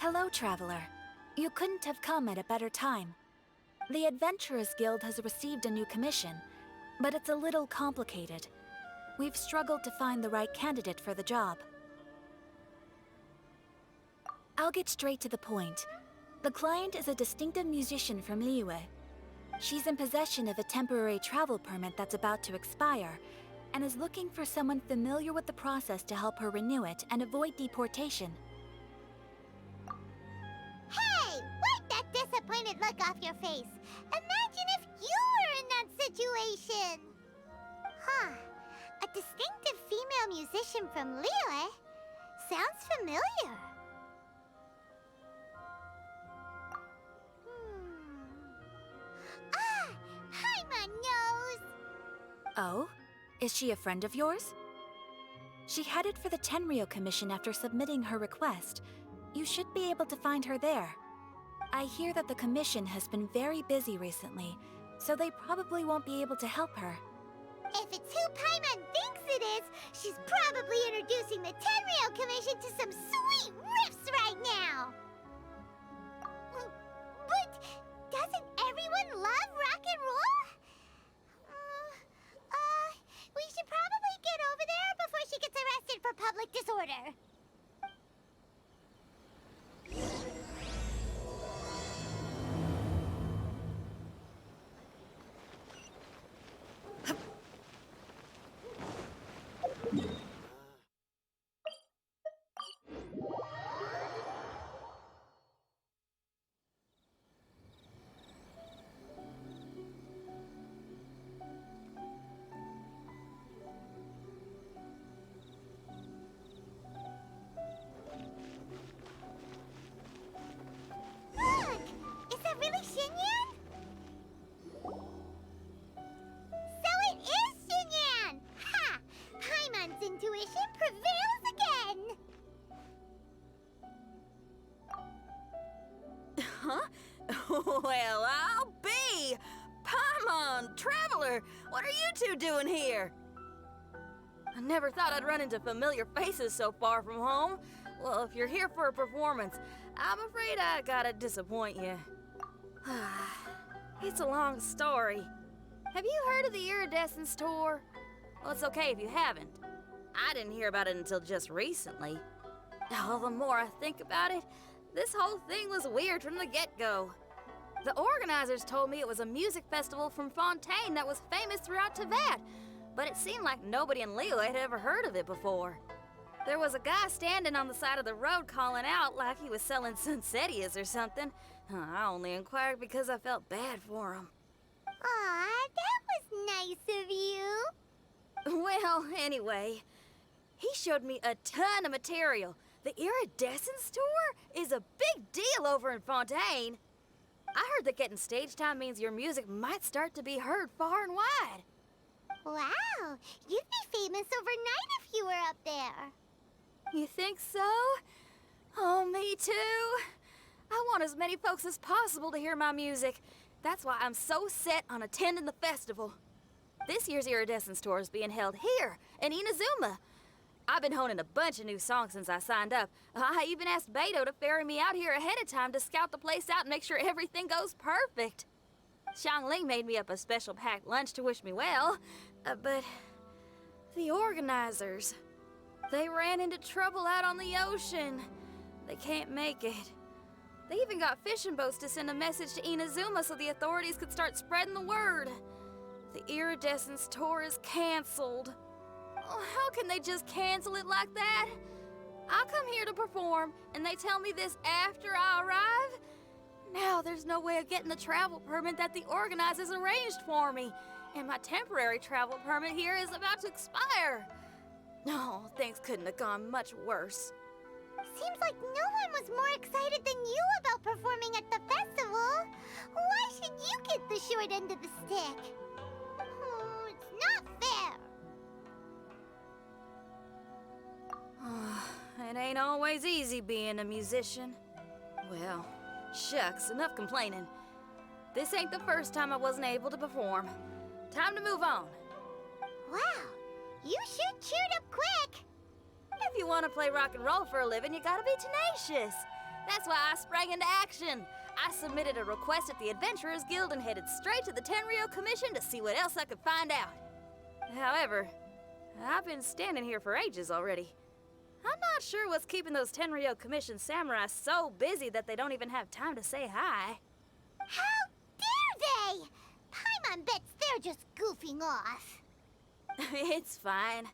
Hello, traveler. You couldn't have come at a better time. The Adventurers Guild has received a new commission, but it's a little complicated. We've struggled to find the right candidate for the job. I'll get straight to the point. The client is a distinctive musician from Liyue. She's in possession of a temporary travel permit that's about to expire, and is looking for someone familiar with the process to help her renew it and avoid deportation. Hey! Wipe that disappointed look off your face! Imagine if you were in that situation! Huh. A distinctive female musician from Liyue? Sounds familiar. Ah! Hi, my nose! Oh? Is she a friend of yours? She headed for the Tenryou Commission after submitting her request. You should be able to find her there. I hear that the commission has been very busy recently, so they probably won't be able to help her. If it's who Paimon thinks it is, she's probably introducing the Tenryou Commission to some sweet riffs right now! But doesn't everyone love rock and roll? We should probably get over there before she gets arrested for public disorder. Look! Is that really Xinyan? So it is Xinyan! Ha! Paimon's intuition prevails again! Huh? Well, I'll be! Paimon, Traveler, what are you two doing here? I never thought I'd run into familiar faces so far from home. Well, if you're here for a performance, I'm afraid I gotta disappoint you. It's a long story. Have you heard of the Iridescence Tour? Well, it's okay if you haven't. I didn't hear about it until just recently. Oh, the more I think about it, this whole thing was weird from the get-go. The organizers told me it was a music festival from Fontaine that was famous throughout Teyvat, but it seemed like nobody in Liyue had ever heard of it before. There was a guy standing on the side of the road calling out like he was selling Sunsetias or something. I only inquired because I felt bad for him. Aw, that was nice of you. Well, anyway, he showed me a ton of material. The Iridescence Tour is a big deal over in Fontaine. I heard that getting stage time means your music might start to be heard far and wide. Wow, you'd be famous overnight if you were up there. You think so? Oh, me too. I want as many folks as possible to hear my music. That's why I'm so set on attending the festival. This year's Iridescence Tour is being held here in Inazuma. I've been honing a bunch of new songs since I signed up. I even asked Beto to ferry me out here ahead of time to scout the place out and make sure everything goes perfect. Xiangling made me up a special packed lunch to wish me well, but the organizers, they ran into trouble out on the ocean. They can't make it. They even got fishing boats to send a message to Inazuma so the authorities could start spreading the word. The Iridescence Tour is canceled. Oh, how can they just cancel it like that? I come here to perform, and they tell me this after I arrive? Now there's no way of getting the travel permit that the organizers arranged for me, and my temporary travel permit here is about to expire. No, things couldn't have gone much worse. Seems like no one was more excited than you about performing at the festival. Why should you get the short end of the stick? Oh, it's not fair. It ain't always easy being a musician. Well, shucks, enough complaining. This ain't the first time I wasn't able to perform. Time to move on. Wow, you sure cheered up quick. If you want to play rock and roll for a living, you gotta be tenacious. That's why I sprang into action. I submitted a request at the Adventurers Guild and headed straight to the Tenryou Commission to see what else I could find out. However, I've been standing here for ages already. I'm not sure what's keeping those Tenryou Commission samurai so busy that they don't even have time to say hi. How dare they? Paimon bets they're just goofing off. It's fine.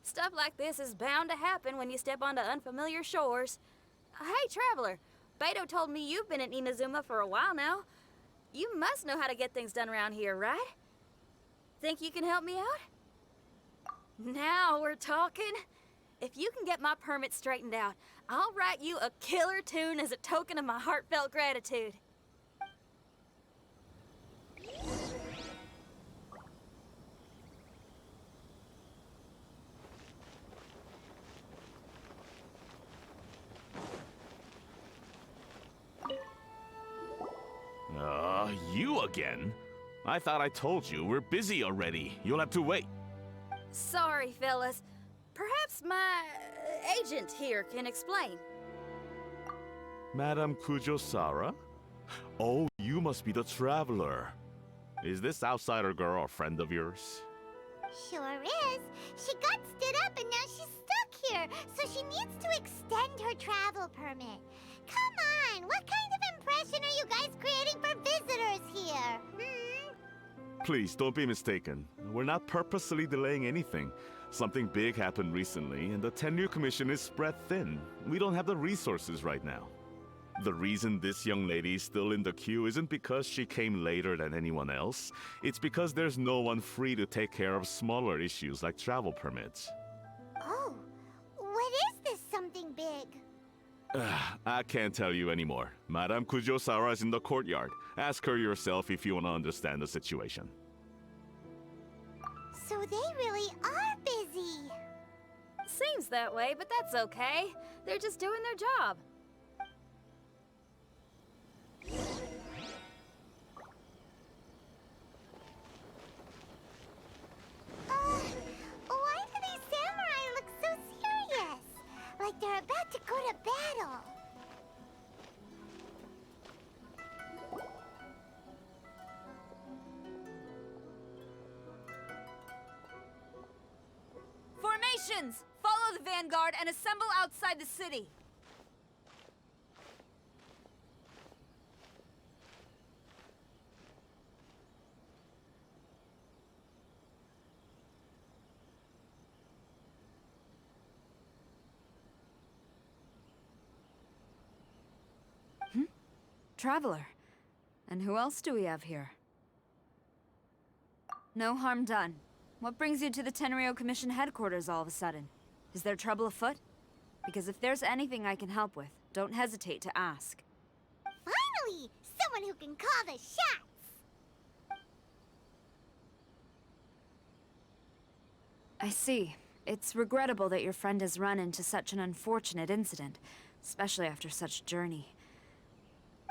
Stuff like this is bound to happen when you step onto unfamiliar shores. Hey, Traveler. Beto told me you've been in Inazuma for a while now. You must know how to get things done around here, right? Think you can help me out? Now we're talking. If you can get my permit straightened out, I'll write you a killer tune as a token of my heartfelt gratitude. You again? I thought I told you, we're busy already. You'll have to wait. Sorry, fellas. Perhaps my agent here can explain. Madame Kujo-Sara? Oh, you must be the traveler. Is this outsider girl a friend of yours? Sure is. She got stood up and now she's stuck here, so she needs to extend her travel permit. Come on, what kind of impression are you guys creating for visitors here? Please, don't be mistaken. We're not purposely delaying anything. Something big happened recently, and the Tenryou Commission is spread thin. We don't have the resources right now. The reason this young lady is still in the queue isn't because she came later than anyone else. It's because there's no one free to take care of smaller issues like travel permits. Oh, what is this something big? I can't tell you anymore. Madame Kujo-Sara is in the courtyard. Ask her yourself if you want to understand the situation. So they really are busy. Seems that way, but that's okay. They're just doing their job. Why do these samurai look so serious? Like they're about to go to battle. Formations! Follow the vanguard and assemble outside the city. Traveler. And who else do we have here? No harm done. What brings you to the Tenryou Commission headquarters all of a sudden? Is there trouble afoot? Because if there's anything I can help with, don't hesitate to ask. Finally! Someone who can call the shots! I see. It's regrettable that your friend has run into such an unfortunate incident, especially after such a journey.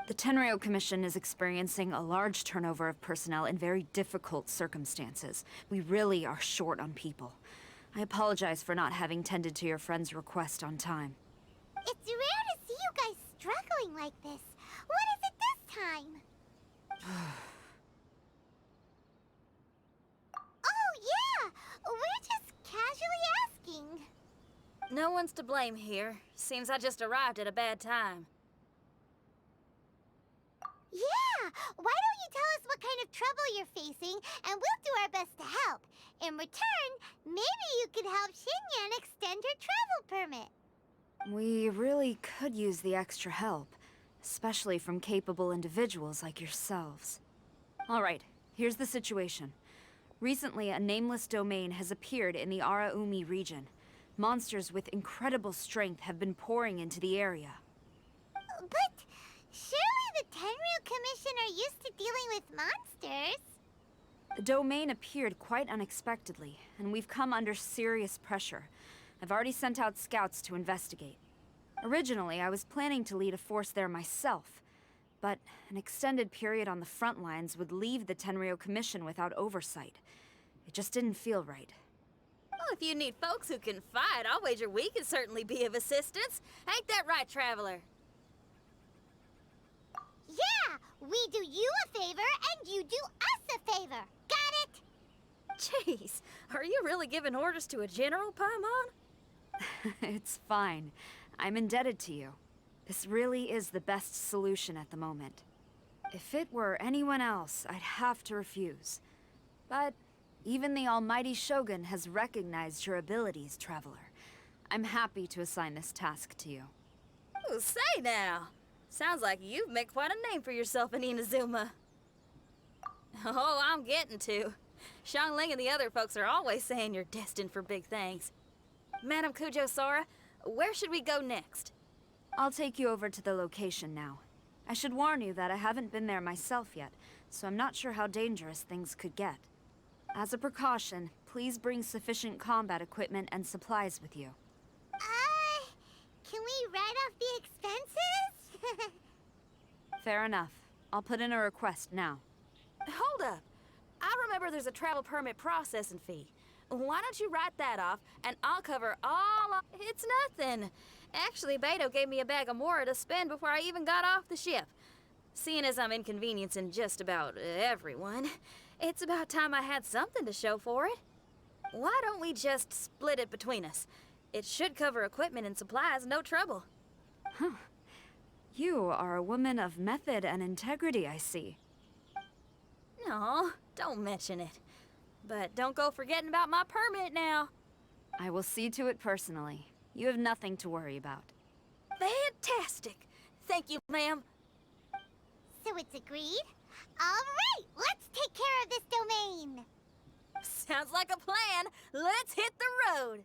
The Tenryou Commission is experiencing a large turnover of personnel in very difficult circumstances. We really are short on people. I apologize for not having tended to your friend's request on time. It's rare to see you guys struggling like this. What is it this time? Oh, yeah! We're just casually asking. No one's to blame here. Seems I just arrived at a bad time. Yeah! Why don't you tell us what kind of trouble you're facing, and we'll do our best to help. In return, maybe you could help Xinyan extend her travel permit. We really could use the extra help, especially from capable individuals like yourselves. All right, here's the situation. Recently, a nameless domain has appeared in the Araumi region. Monsters with incredible strength have been pouring into the area. But surely the Tenryou Commission are used to dealing with monsters. The domain appeared quite unexpectedly, and we've come under serious pressure. I've already sent out scouts to investigate. Originally, I was planning to lead a force there myself, but an extended period on the front lines would leave the Tenryou Commission without oversight. It just didn't feel right. Well, if you need folks who can fight, I'll wager we can certainly be of assistance. Ain't that right, Traveler? Yeah, we do you a favor and you do us a favor. Got it? Jeez, are you really giving orders to a general, Paimon? It's fine. I'm indebted to you. This really is the best solution at the moment. If it were anyone else, I'd have to refuse. But even the almighty Shogun has recognized your abilities, Traveler. I'm happy to assign this task to you. Ooh, say now. Sounds like you've made quite a name for yourself in Inazuma. Oh, I'm getting to. Xiangling and the other folks are always saying you're destined for big things. Madam Kujo Sora, where should we go next? I'll take you over to the location now. I should warn you that I haven't been there myself yet, so I'm not sure how dangerous things could get. As a precaution, please bring sufficient combat equipment and supplies with you. Can we write off the expenses? Fair enough. I'll put in a request now. Hold up. I remember there's a travel permit processing fee. Why don't you write that off, and I'll cover all of... It's nothing. Actually, Beto gave me a bag of Mora to spend before I even got off the ship. Seeing as I'm inconveniencing just about everyone, it's about time I had something to show for it. Why don't we just split it between us? It should cover equipment and supplies, no trouble. Huh. You are a woman of method and integrity, I see. No, don't mention it. But don't go forgetting about my permit now. I will see to it personally. You have nothing to worry about. Fantastic. Thank you, ma'am. So it's agreed? Alright, let's take care of this domain! Sounds like a plan. Let's hit the road.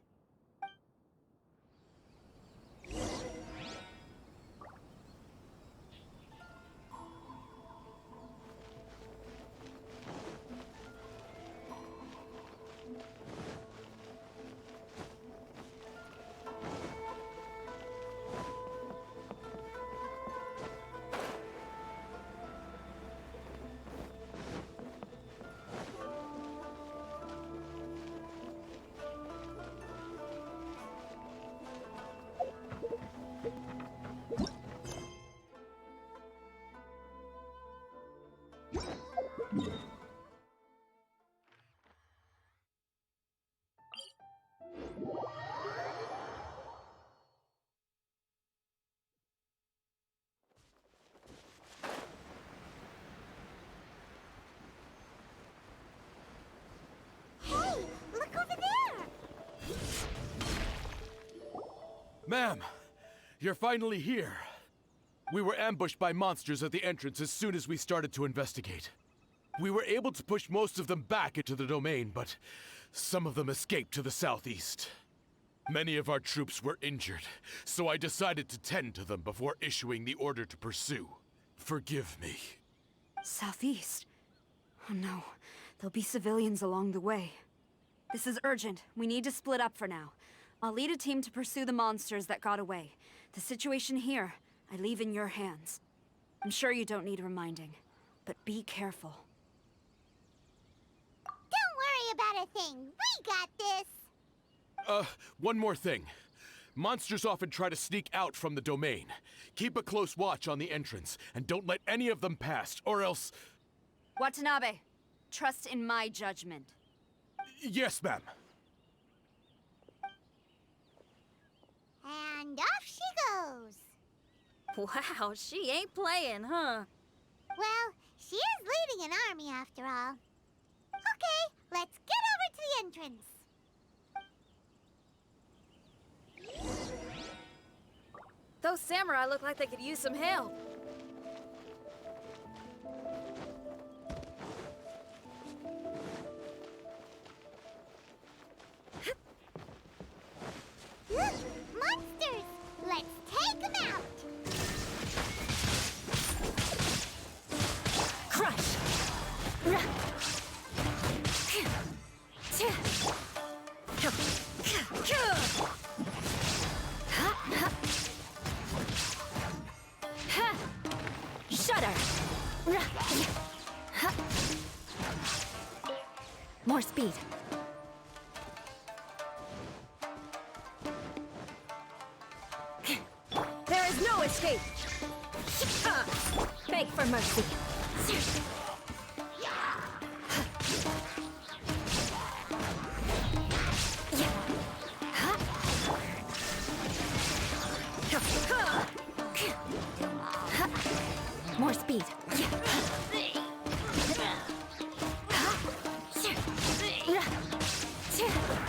Hey, look over there! Ma'am, you're finally here. We were ambushed by monsters at the entrance as soon as we started to investigate. We were able to push most of them back into the domain, but some of them escaped to the southeast. Many of our troops were injured, so I decided to tend to them before issuing the order to pursue. Forgive me. Southeast? Oh no, there'll be civilians along the way. This is urgent. We need to split up for now. I'll lead a team to pursue the monsters that got away. The situation here, I leave in your hands. I'm sure you don't need reminding, but be careful. Don't worry about a thing. We got this. One more thing. Monsters often try to sneak out from the domain. Keep a close watch on the entrance, and don't let any of them pass, or else... Watanabe, trust in my judgment. Yes, ma'am. And off she goes. Wow, she ain't playing, huh? Well, she is leading an army after all. Okay, let's get over to the entrance. Those samurai look like they could use some help. Look, monsters! Let's take them out! Crush! Shudder! More speed. There is no escape! Beg for mercy. More speed.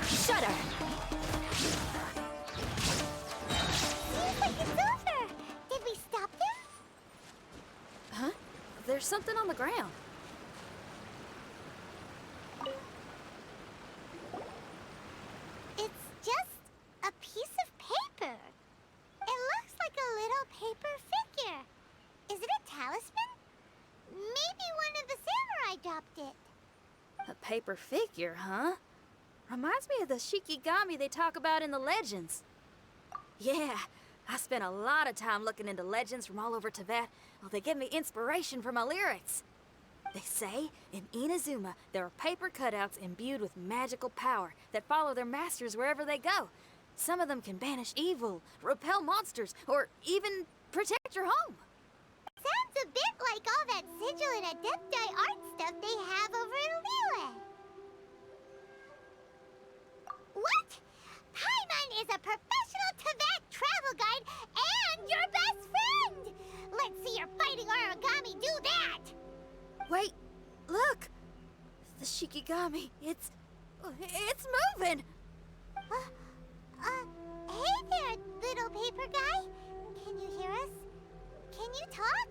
Shudder. Seems like it's over. Did we stop them? Huh? There's something on the ground. It's just a piece of paper. It looks like a little paper figure. Is it a talisman? Maybe one of the samurai dropped it. A paper figure, huh? Reminds me of the Shikigami they talk about in the legends. Yeah, I spent a lot of time looking into legends from all over Tibet. Well, they give me inspiration for my lyrics. They say in Inazuma there are paper cutouts imbued with magical power that follow their masters wherever they go. Some of them can banish evil, repel monsters, or even protect your home. Sounds a bit like all that sigil and adepti art stuff they have over in Liyue. What? Paimon is a professional Tibet travel guide and your best friend! Let's see your fighting origami do that! Wait, look! The Shikigami, it's moving! Hey there, little paper guy. Can you hear us? Can you talk?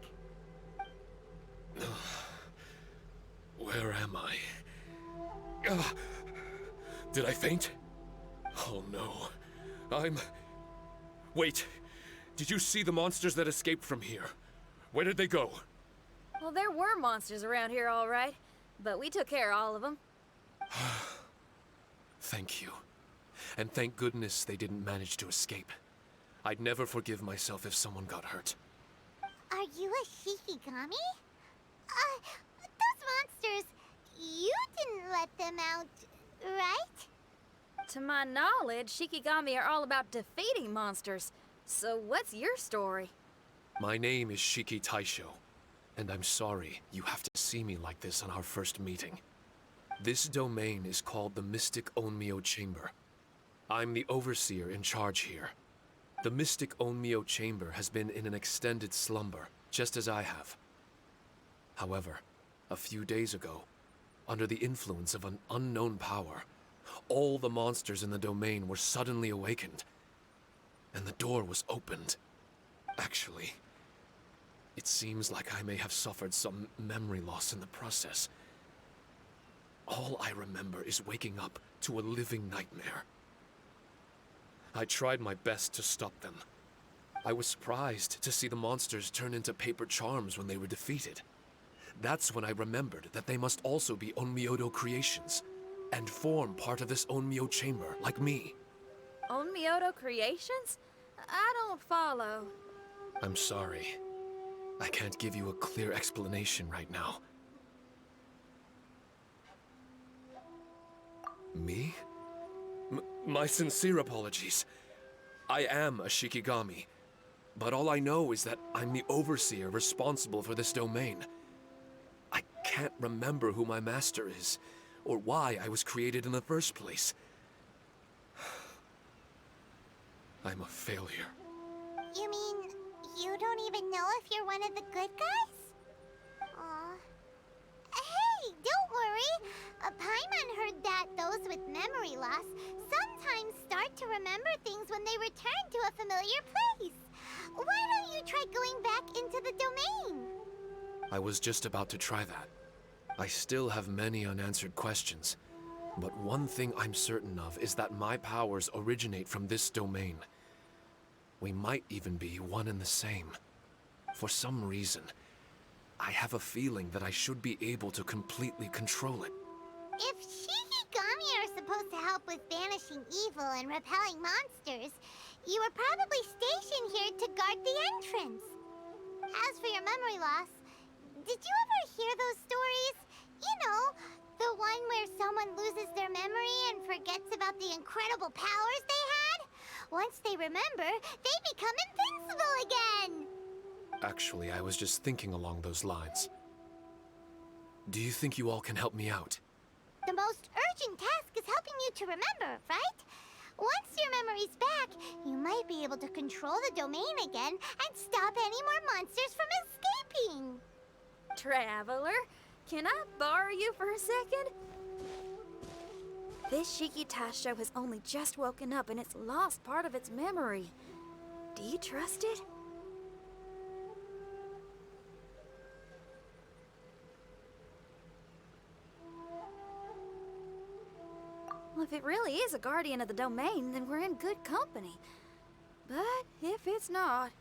Where am I? Did I faint? Oh no. Wait. Did you see the monsters that escaped from here? Where did they go? Well, there were monsters around here, all right. But we took care of all of them. Thank you. And thank goodness they didn't manage to escape. I'd never forgive myself if someone got hurt. Are you a Shikigami? Those monsters, you didn't let them out, right? To my knowledge, Shikigami are all about defeating monsters. So what's your story? My name is Shiki Taisho, and I'm sorry you have to see me like this on our first meeting. This domain is called the Mystic Onmyo Chamber. I'm the overseer in charge here. The Mystic Onmyo Chamber has been in an extended slumber, just as I have. However, a few days ago, under the influence of an unknown power, all the monsters in the domain were suddenly awakened, and the door was opened. Actually, it seems like I may have suffered some memory loss in the process. All I remember is waking up to a living nightmare. I tried my best to stop them. I was surprised to see the monsters turn into paper charms when they were defeated. That's when I remembered that they must also be Onmyodo creations, and form part of this Onmyo chamber, like me. Onmyodo creations? I don't follow. I'm sorry. I can't give you a clear explanation right now. Me? My sincere apologies. I am a Shikigami, but all I know is that I'm the overseer responsible for this domain. I can't remember who my master is, or why I was created in the first place. I'm a failure. You mean you don't even know if you're one of the good guys? Aw. Hey, don't worry. Paimon heard that those with memory loss sometimes start to remember things when they return to a familiar place. Why don't you try going back into the domain? I was just about to try that. I still have many unanswered questions, but one thing I'm certain of is that my powers originate from this domain. We might even be one and the same. For some reason, I have a feeling that I should be able to completely control it. If Shikigami are supposed to help with banishing evil and repelling monsters, you were probably stationed here to guard the entrance. As for your memory loss, did you ever hear those stories? You know, the one where someone loses their memory and forgets about the incredible powers they had? Once they remember, they become invincible again! Actually, I was just thinking along those lines. Do you think you all can help me out? The most urgent task is helping you to remember, right? Once your memory's back, you might be able to control the domain again and stop any more monsters from escaping. Traveler, can I borrow you for a second? This Shiki Taisho has only just woken up and it's lost part of its memory. Do you trust it? Well, if it really is a guardian of the domain, then we're in good company. But if it's not...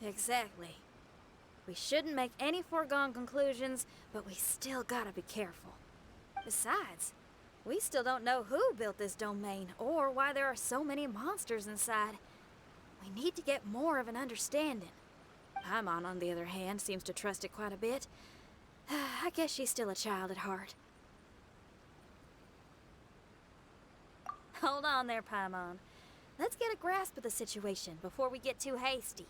Exactly. We shouldn't make any foregone conclusions, but we still gotta be careful. Besides, we still don't know who built this domain or why there are so many monsters inside. We need to get more of an understanding. Paimon, on the other hand, seems to trust it quite a bit. I guess she's still a child at heart. Hold on there, Paimon. Let's get a grasp of the situation before we get too hasty.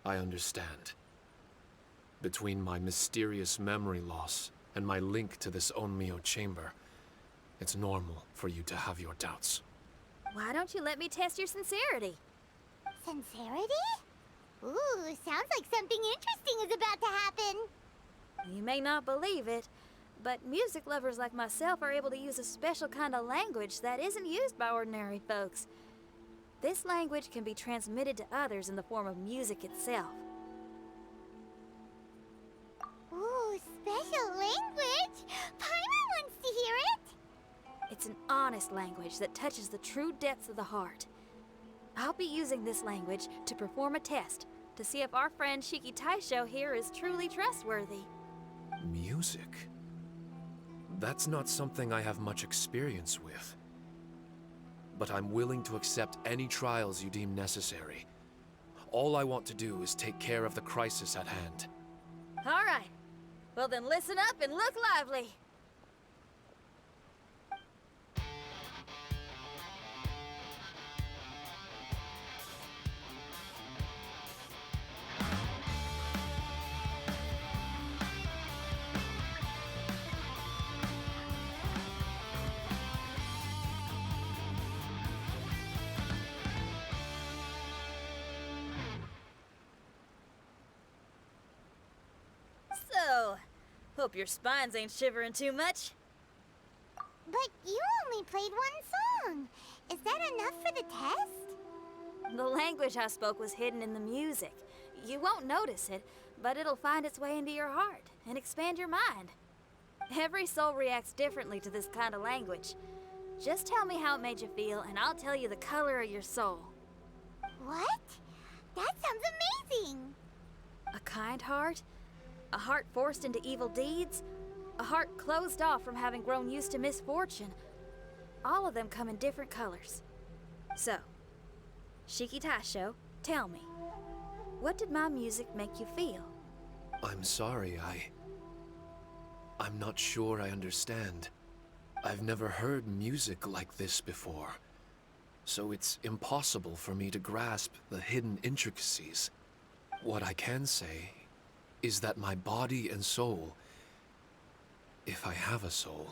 I understand. Between my mysterious memory loss and my link to this Onmyo chamber, it's normal for you to have your doubts. Why don't you let me test your sincerity? Sincerity? Ooh, sounds like something interesting is about to happen. You may not believe it, but music lovers like myself are able to use a special kind of language that isn't used by ordinary folks. This language can be transmitted to others in the form of music itself. Ooh, special language? Paimon wants to hear it! It's an honest language that touches the true depths of the heart. I'll be using this language to perform a test to see if our friend Shiki Taisho here is truly trustworthy. Music? That's not something I have much experience with. But I'm willing to accept any trials you deem necessary. All I want to do is take care of the crisis at hand. All right. Well then listen up and look lively. So, hope your spines ain't shivering too much. But you only played one song. Is that enough for the test? The language I spoke was hidden in the music. You won't notice it, but it'll find its way into your heart and expand your mind. Every soul reacts differently to this kind of language. Just tell me how it made you feel, and I'll tell you the color of your soul. What? That sounds amazing! A kind heart? A heart forced into evil deeds? A heart closed off from having grown used to misfortune? All of them come in different colors. So, Shiki Taisho, tell me, what did my music make you feel? I'm sorry, I'm not sure I understand. I've never heard music like this before, so it's impossible for me to grasp the hidden intricacies. What I can say is that my body and soul, if I have a soul,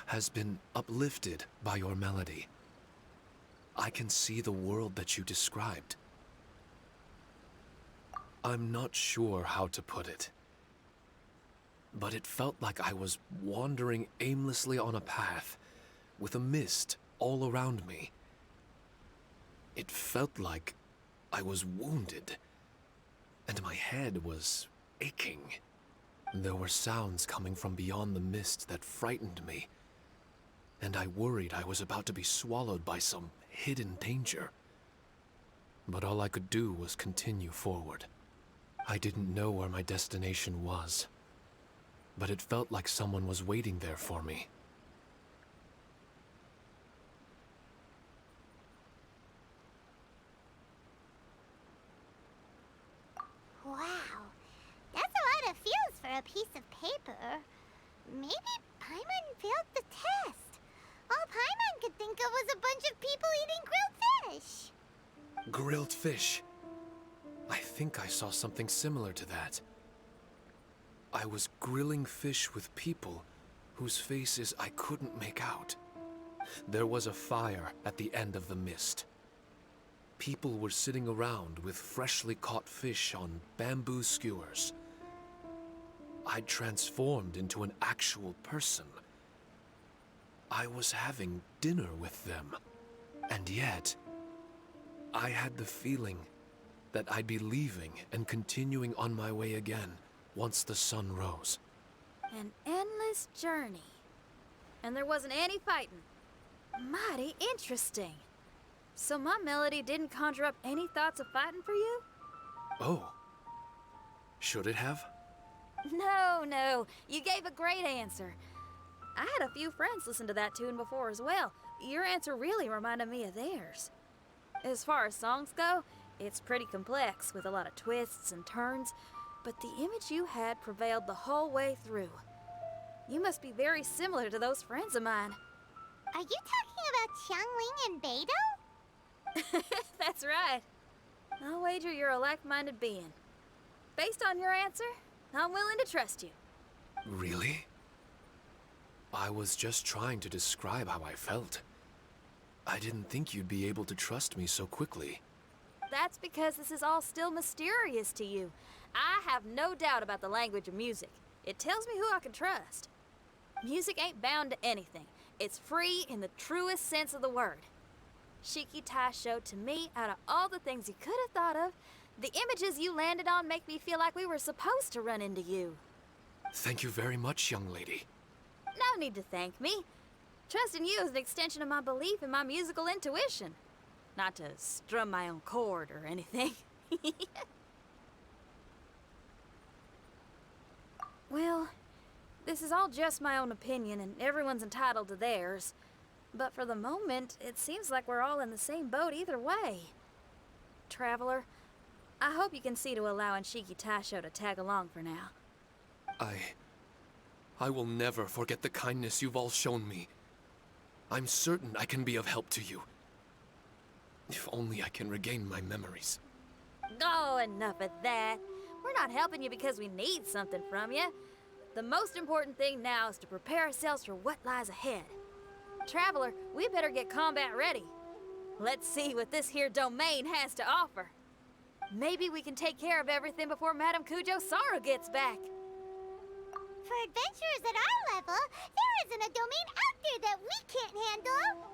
has been uplifted by your melody. I can see the world that you described. I'm not sure how to put it, but it felt like I was wandering aimlessly on a path with a mist all around me. It felt like I was wounded, and my head was aching. There were sounds coming from beyond the mist that frightened me, and I worried I was about to be swallowed by some hidden danger. But all I could do was continue forward. I didn't know where my destination was, but it felt like someone was waiting there for me. maybe Paimon failed the test. All Paimon could think of was a bunch of people eating grilled fish. Grilled fish. I think I saw something similar to that. I was grilling fish with people whose faces I couldn't make out. There was a fire at the end of the mist. People were sitting around with freshly caught fish on bamboo skewers. I'd transformed into an actual person. I was having dinner with them. And yet, I had the feeling that I'd be leaving and continuing on my way again once the sun rose. An endless journey. And there wasn't any fighting. Mighty interesting. So my melody didn't conjure up any thoughts of fighting for you? Oh. Should it have? No. You gave a great answer. I had a few friends listen to that tune before as well. Your answer really reminded me of theirs. As far as songs go, it's pretty complex with a lot of twists and turns, but the image you had prevailed the whole way through. You must be very similar to those friends of mine. Are you talking about Xiangling and Beidou? That's right. I'll wager you're a like-minded being. Based on your answer, I'm willing to trust you. Really? I was just trying to describe how I felt. I didn't think you'd be able to trust me so quickly. That's because this is all still mysterious to you. I have no doubt about the language of music. It tells me who I can trust. Music ain't bound to anything. It's free in the truest sense of the word. Shiki Tai showed to me, out of all the things you could have thought of, the images you landed on make me feel like we were supposed to run into you. Thank you very much, young lady. No need to thank me. Trusting you is an extension of my belief in my musical intuition. Not to strum my own chord or anything. Well, this is all just my own opinion, and everyone's entitled to theirs. But for the moment, it seems like we're all in the same boat either way. Traveler, I hope you can see to allowing Shiki Taisho to tag along for now. I will never forget the kindness you've all shown me. I'm certain I can be of help to you. If only I can regain my memories. Oh, enough of that. We're not helping you because we need something from you. The most important thing now is to prepare ourselves for what lies ahead. Traveler, we better get combat ready. Let's see what this here domain has to offer. Maybe we can take care of everything before Madame Kujo Sara gets back. For adventurers at our level, there isn't a domain out there that we can't handle.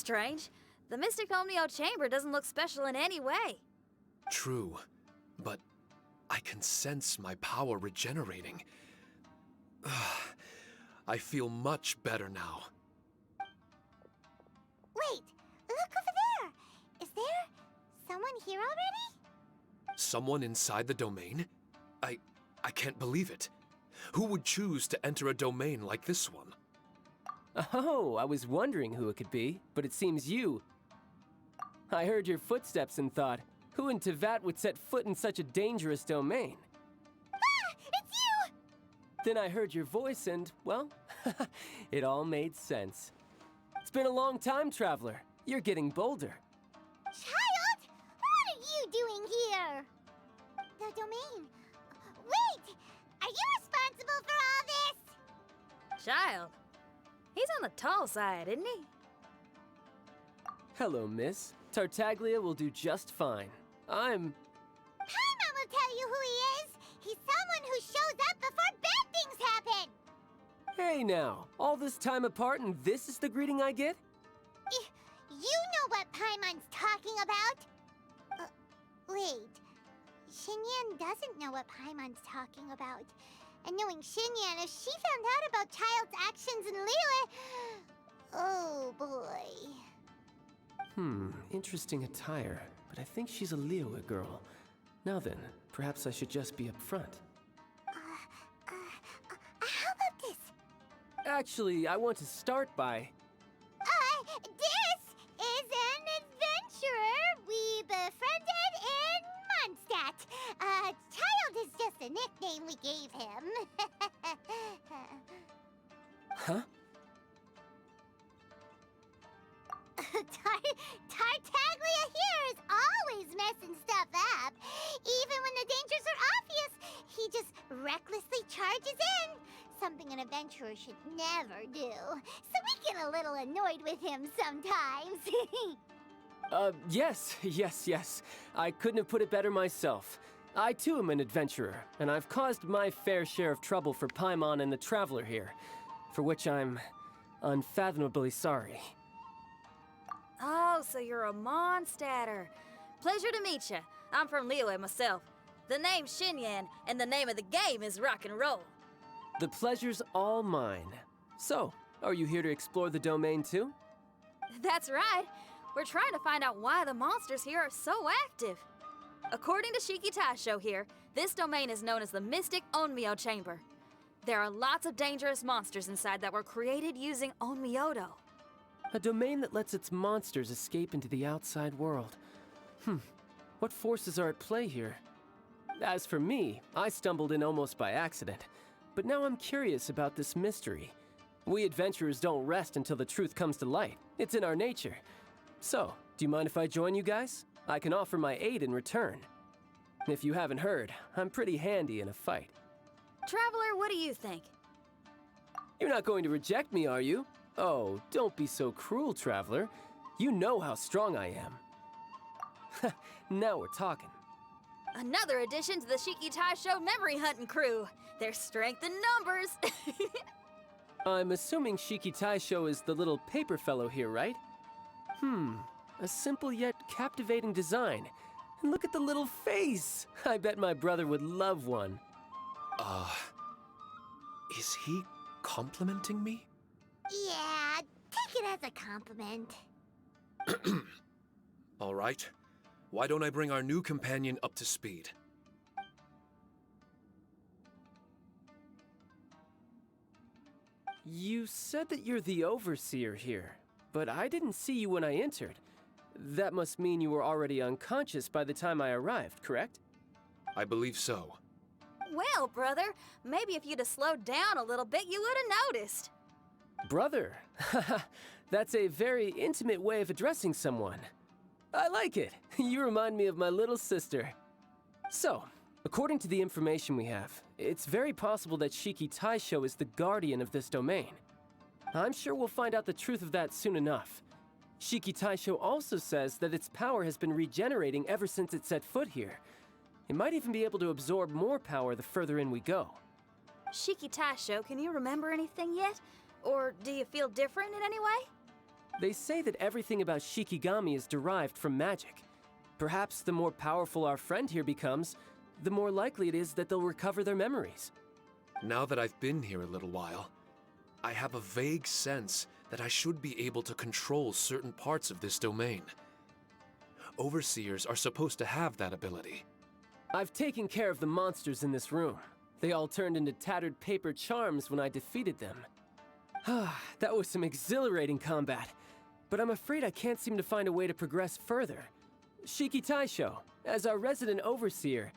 strange. The Mystic Omnio Chamber doesn't look special in any way. True, but I can sense my power regenerating. I feel much better now. Wait, look over there! Is there someone here already? Someone inside the domain? I can't believe it. Who would choose to enter a domain like this one? Oh, I was wondering who it could be, but it seems you. I heard your footsteps and thought, who in Tevat would set foot in such a dangerous domain? Ah! It's you! Then I heard your voice and, well, it all made sense. It's been a long time, Traveler. You're getting bolder. Child! What are you doing here? The domain. Wait! Are you responsible for all this? Child. He's on the tall side, isn't he? Hello, miss. Tartaglia will do just fine. Paimon will tell you who he is. He's someone who shows up before bad things happen. Hey now, all this time apart and this is the greeting I get? You know what Paimon's talking about? Wait. Xinyan doesn't know what Paimon's talking about. And knowing Xinyan, if she found out about Child's actions in Liyue... Oh, boy. Interesting attire, but I think she's a Liyue girl. Now then, perhaps I should just be up front. How about this? Actually, I want to start by... This is an adventurer we befriended in Mondstadt. Child is just a nickname we gave him. Huh? Tartaglia here is always messing stuff up. Even when the dangers are obvious, he just recklessly charges in. Something an adventurer should never do. So we get a little annoyed with him sometimes. Yes. I couldn't have put it better myself. I too am an adventurer, and I've caused my fair share of trouble for Paimon and the Traveler here, for which I'm unfathomably sorry. Oh, so you're a Mondstadter. Pleasure to meet you. I'm from Liyue myself. The name's Xinyan, and the name of the game is rock and roll. The pleasure's all mine. So, are you here to explore the domain too? That's right. We're trying to find out why the monsters here are so active. According to Shiki Taisho here, this domain is known as the Mystic Onmyo Chamber. There are lots of dangerous monsters inside that were created using Onmyodo. A domain that lets its monsters escape into the outside world. What forces are at play here? As for me, I stumbled in almost by accident. But now I'm curious about this mystery. We adventurers don't rest until the truth comes to light. It's in our nature. So, do you mind if I join you guys? I can offer my aid in return. If you haven't heard, I'm pretty handy in a fight. Traveler, what do you think? You're not going to reject me, are you? Oh, don't be so cruel, Traveler. You know how strong I am. Now we're talking. Another addition to the Shiki Taisho memory hunting crew. There's strength in numbers. I'm assuming Shiki Taisho is the little paper fellow here, right? A simple yet captivating design. And look at the little face! I bet my brother would love one. Is he complimenting me? Yeah, take it as a compliment. All right. Why don't I bring our new companion up to speed? You said that you're the overseer here, but I didn't see you when I entered. That must mean you were already unconscious by the time I arrived, correct? I believe so. Well, brother, maybe if you'd have slowed down a little bit, you would have noticed. Brother? That's a very intimate way of addressing someone. I like it. You remind me of my little sister. So, according to the information we have, it's very possible that Shiki Taisho is the guardian of this domain. I'm sure we'll find out the truth of that soon enough. Shiki Taisho also says that its power has been regenerating ever since it set foot here. It might even be able to absorb more power the further in we go. Shiki Taisho, can you remember anything yet? Or do you feel different in any way? They say that everything about Shikigami is derived from magic. Perhaps the more powerful our friend here becomes, the more likely it is that they'll recover their memories. Now that I've been here a little while, I have a vague sense that I should be able to control certain parts of this domain. Overseers are supposed to have that ability. I've taken care of the monsters in this room. They all turned into tattered paper charms when I defeated them. That was some exhilarating combat, but I'm afraid I can't seem to find a way to progress further. Shiki Taisho, as our resident overseer,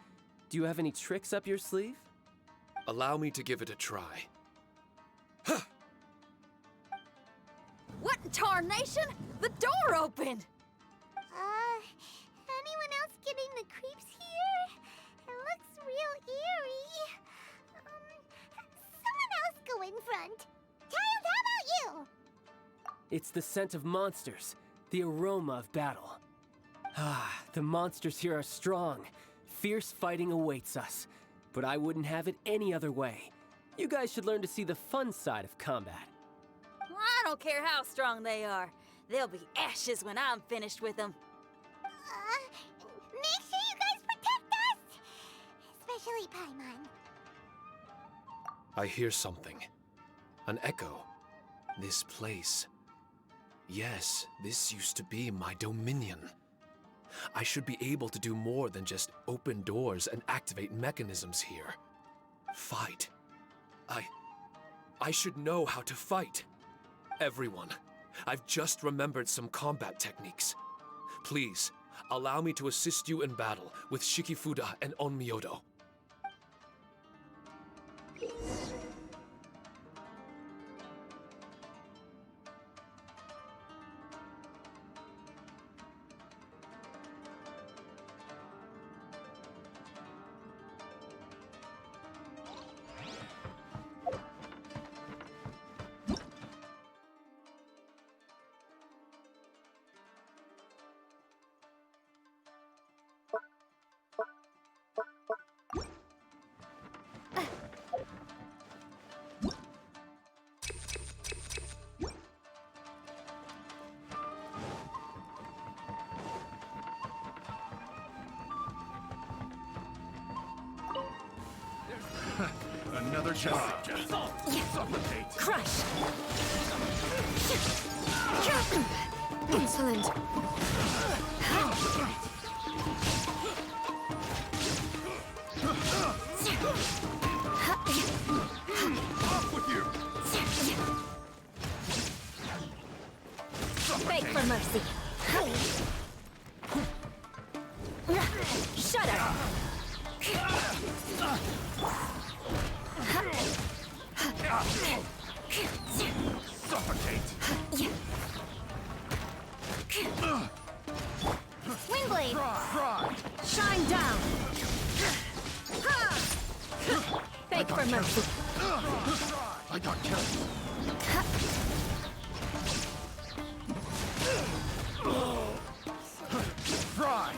do you have any tricks up your sleeve? Allow me to give it a try. What in tarnation? The door opened! Anyone else getting the creeps here? It looks real eerie. Someone else go in front. Child, how about you? It's the scent of monsters, the aroma of battle. The monsters here are strong. Fierce fighting awaits us, but I wouldn't have it any other way. You guys should learn to see the fun side of combat. I don't care how strong they are. They'll be ashes when I'm finished with them. Make sure you guys protect us! Especially Paimon. I hear something. An echo. This place. Yes, this used to be my dominion. I should be able to do more than just open doors and activate mechanisms here. Fight. I should know how to fight. Everyone, I've just remembered some combat techniques. Please, allow me to assist you in battle with Shikifuda and Onmyodo. Another job. Suffocate. Crush! Insolent. Off with you. Beg for mercy. Shudder! Suffocate. Windblade! Fry. Shine down! Beg for mercy. I got careless. Fry.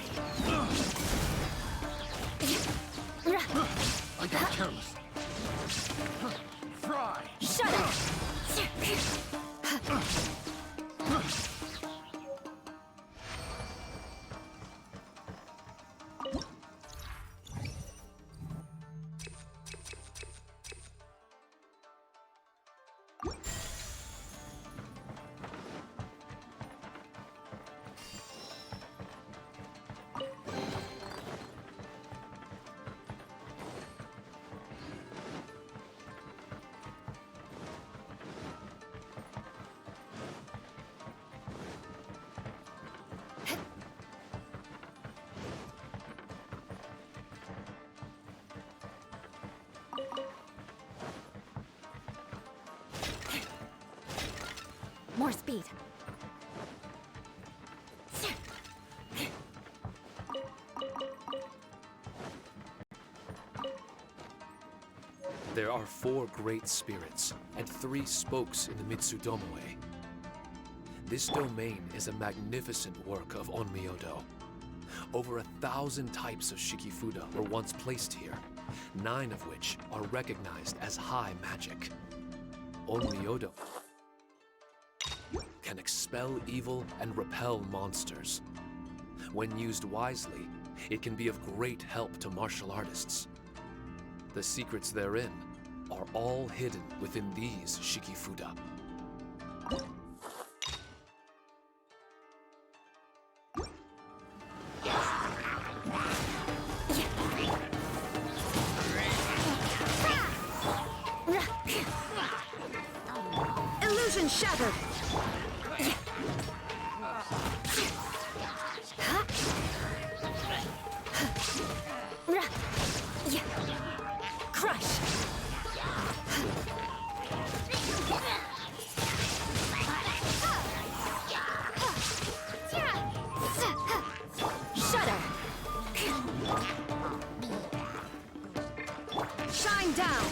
I got careless. Fry. Shut up! More speed. There are 4 great spirits and 3 spokes in the Mitsudomoe. This domain is a magnificent work of Onmyodo. Over 1,000 types of Shikifuda were once placed here, 9 of which are recognized as high magic. Onmyodo. can expel evil and repel monsters. When used wisely, it can be of great help to martial artists. The secrets therein are all hidden within these Shikifuda. Illusion shattered! Crush! Shudder! Shine down!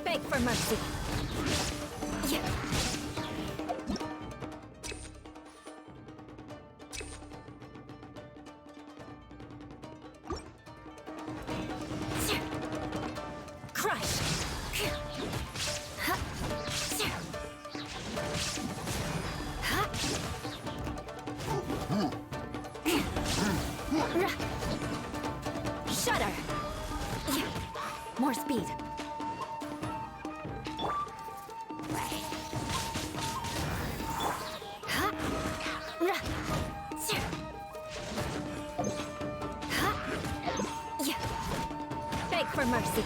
Beg for mercy. Crush. Shudder. More speed. Beg for mercy.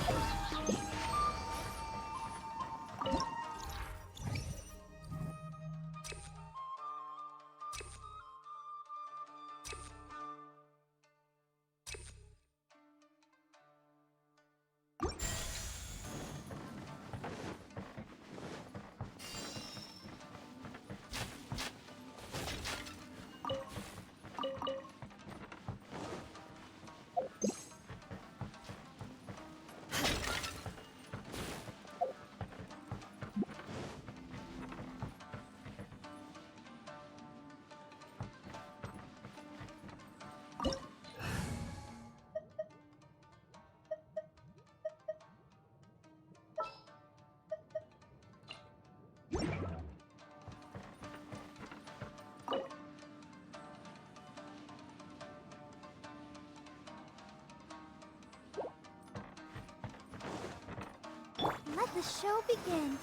Let the show begin.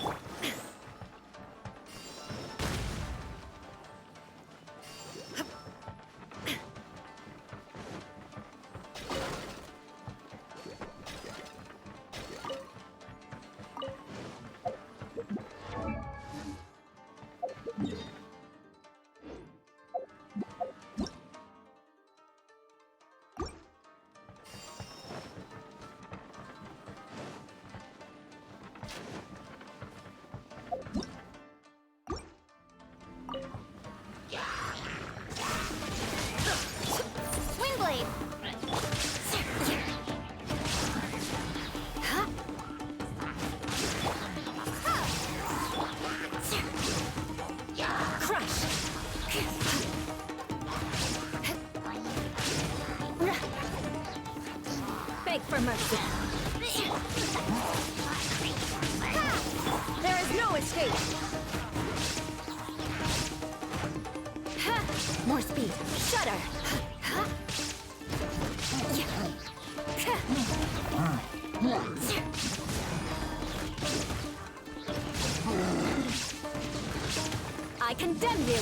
Windblade! Crush! Beg for mercy. There is no escape. More speed. Shudder. I condemn you.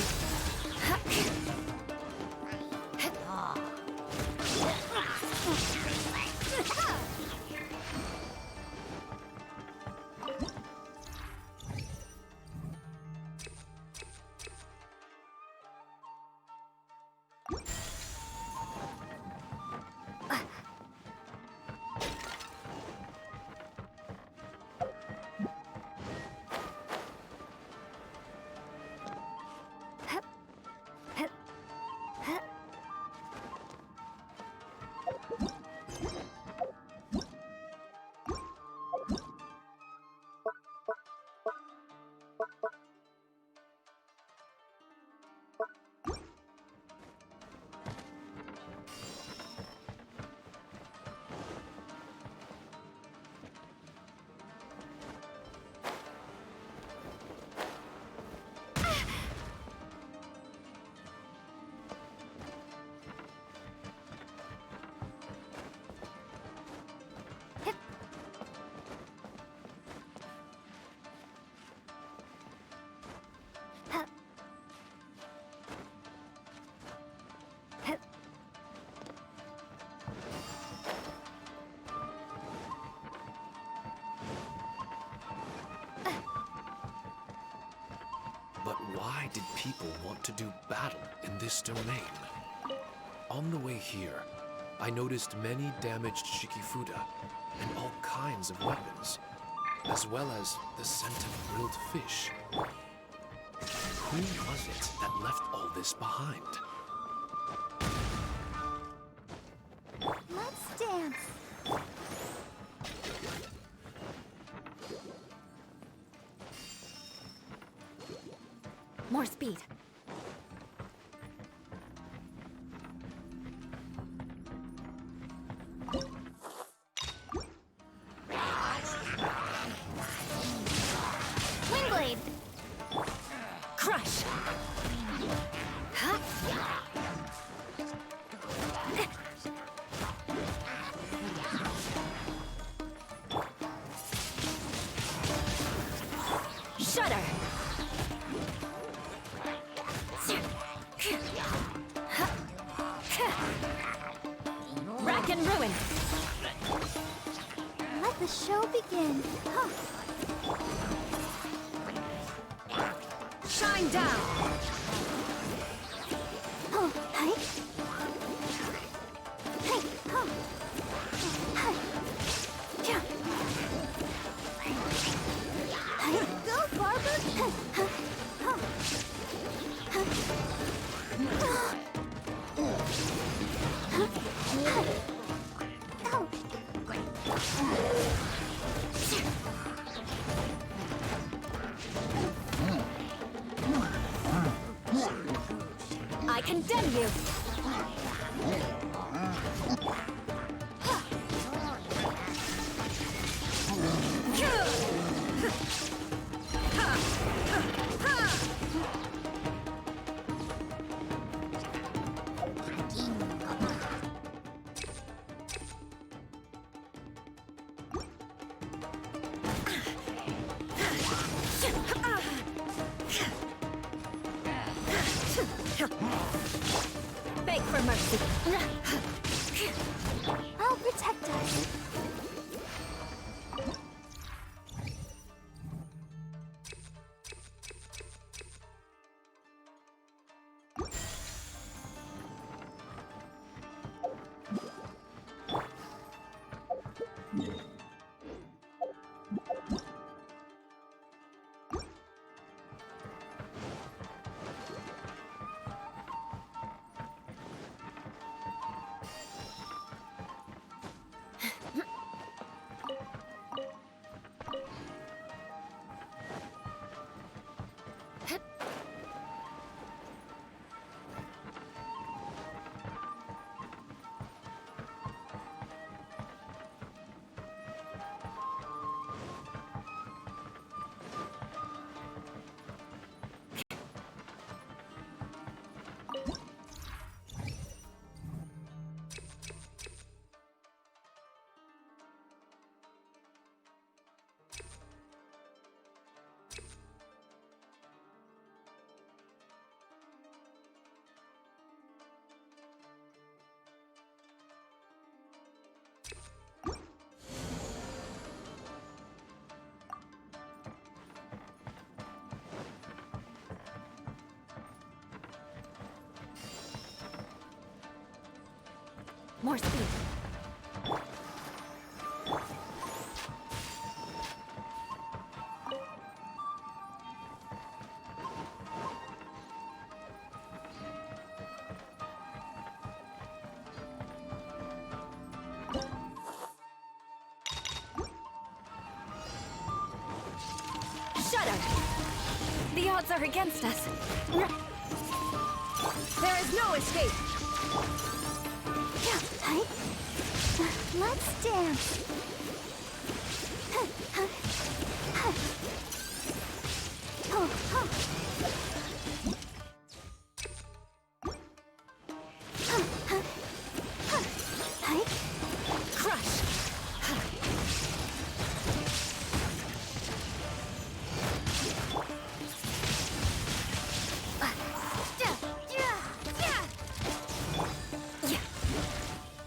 But why did people want to do battle in this domain? On the way here, I noticed many damaged Shikifuda and all kinds of weapons, as well as the scent of grilled fish. Who was it that left all this behind? Let's dance. More speed. Windblade. Crush! Huh? Shudder! Rack and ruin! Let the show begin. Huh. Shine down! Oh, hey. Hey, oh. Hey. Yeah. Hey, go, Barber. Hey, huh. Huh. Huh. Huh. Hey. Oh. I condemn you! Beg for mercy. I'll protect us. More speed. Shudder! The odds are against us. There is no escape! Hey. Let's dance. Oh, oh. Hey. Crush!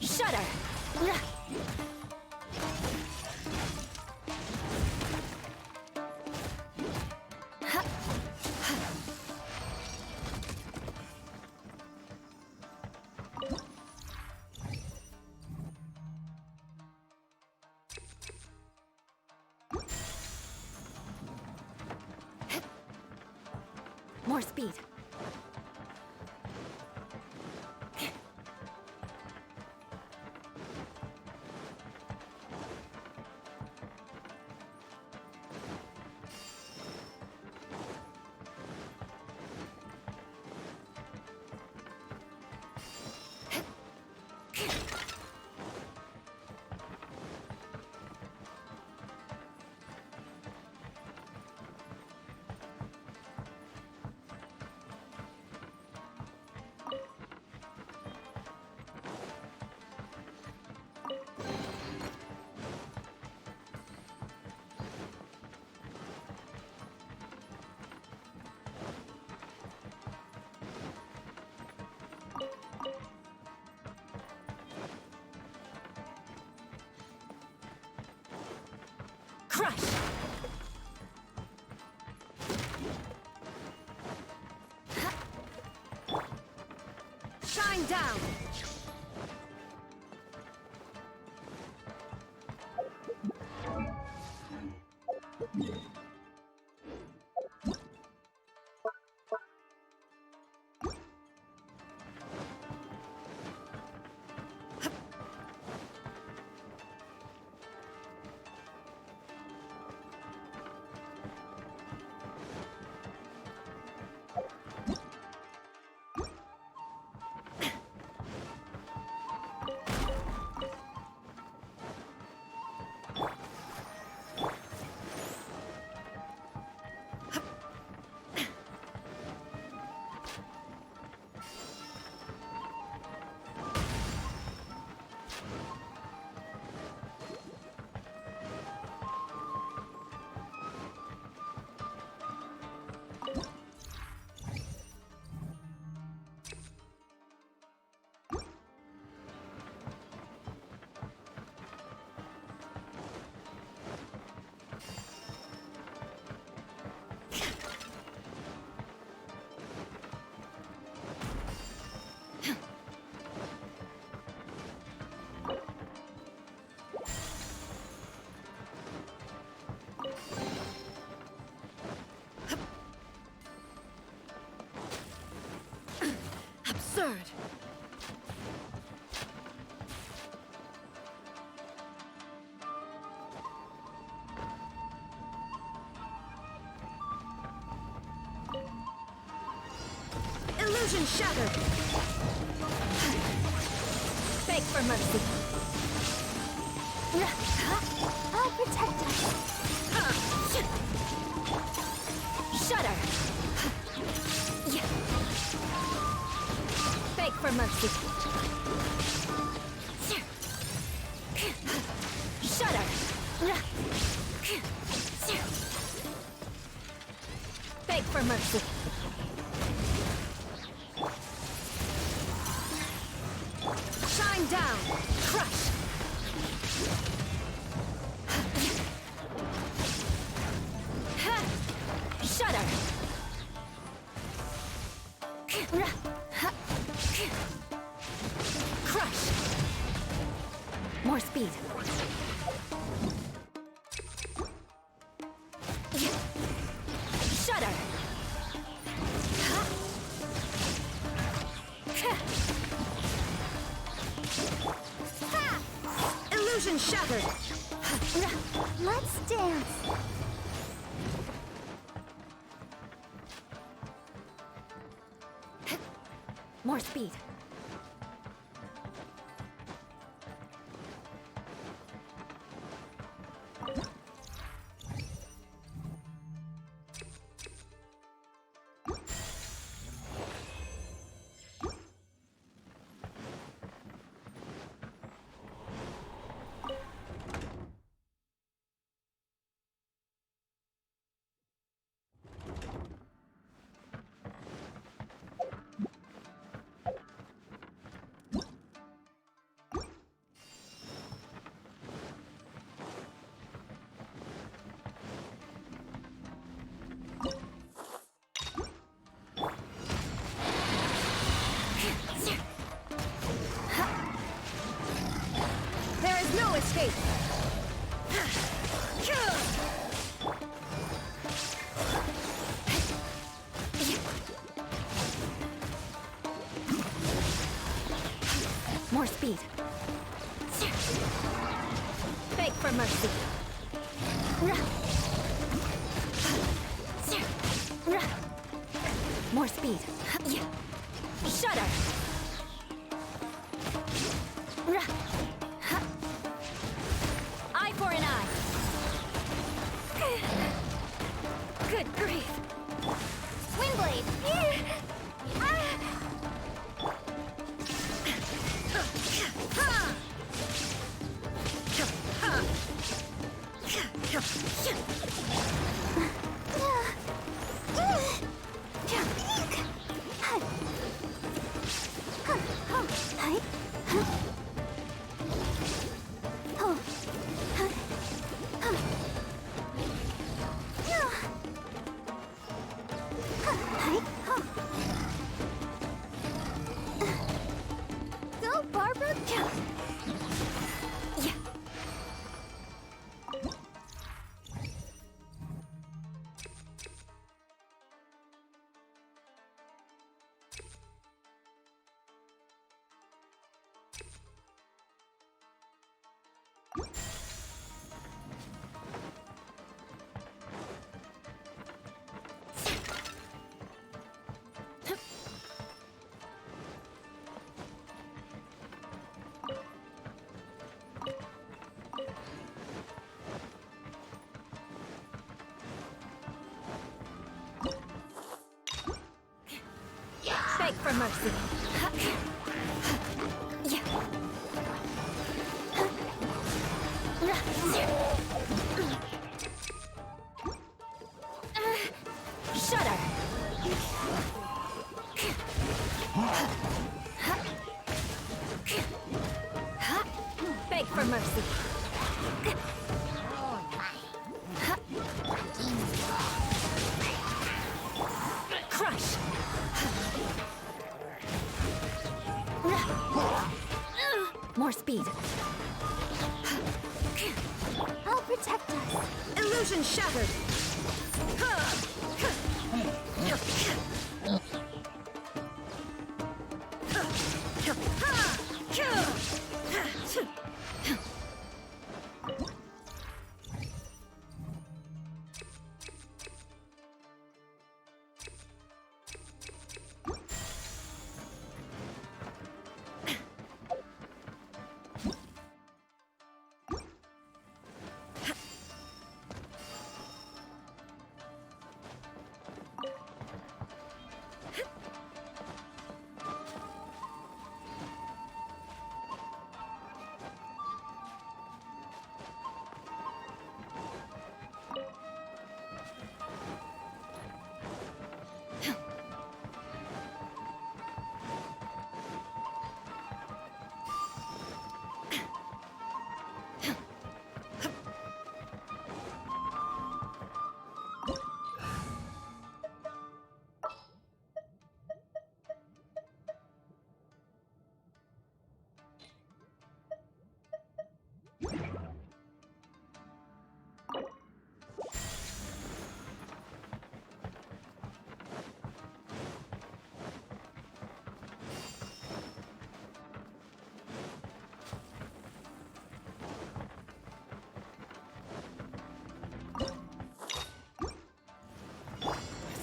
Shudder! More speed. Crush! Shine down! Absurd! Illusion shattered! Beg for mercy! I'll protect us. Shudder! Beg for mercy! Shudder! Beg for mercy! Shine down! Crush! Shudder! Crush! More speed! Shudder! Illusion shattered! Let's dance. More speed! More speed. Beg for mercy. More speed. Shudder. Eye for an eye. Good grief. Windblade! Go, Barbara! Beg for mercy. Shudder. Beg for mercy. Crush. More speed. I'll protect us. Illusion shattered.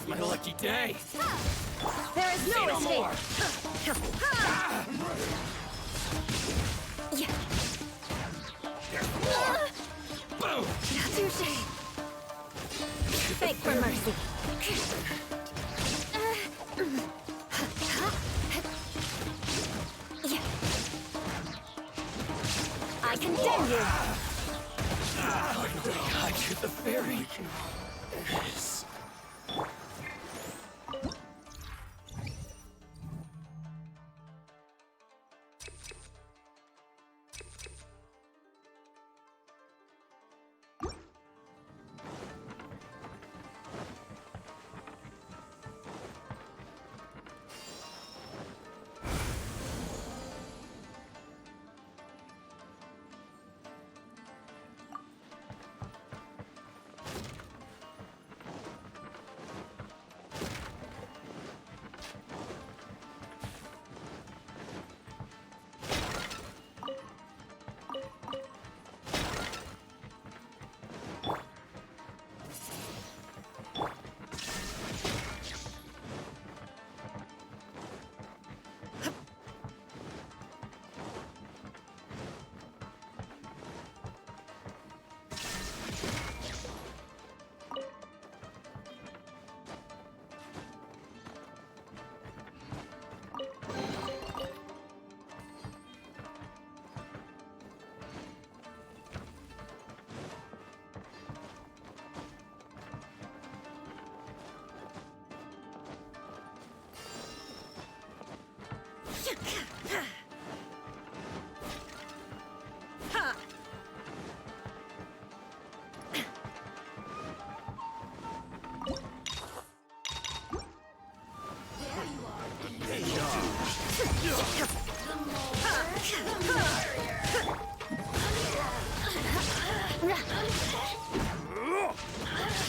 My lucky day. There is no escape. Boom! Touché. Beg for mercy. I condemn you. I get the fairy. Yes.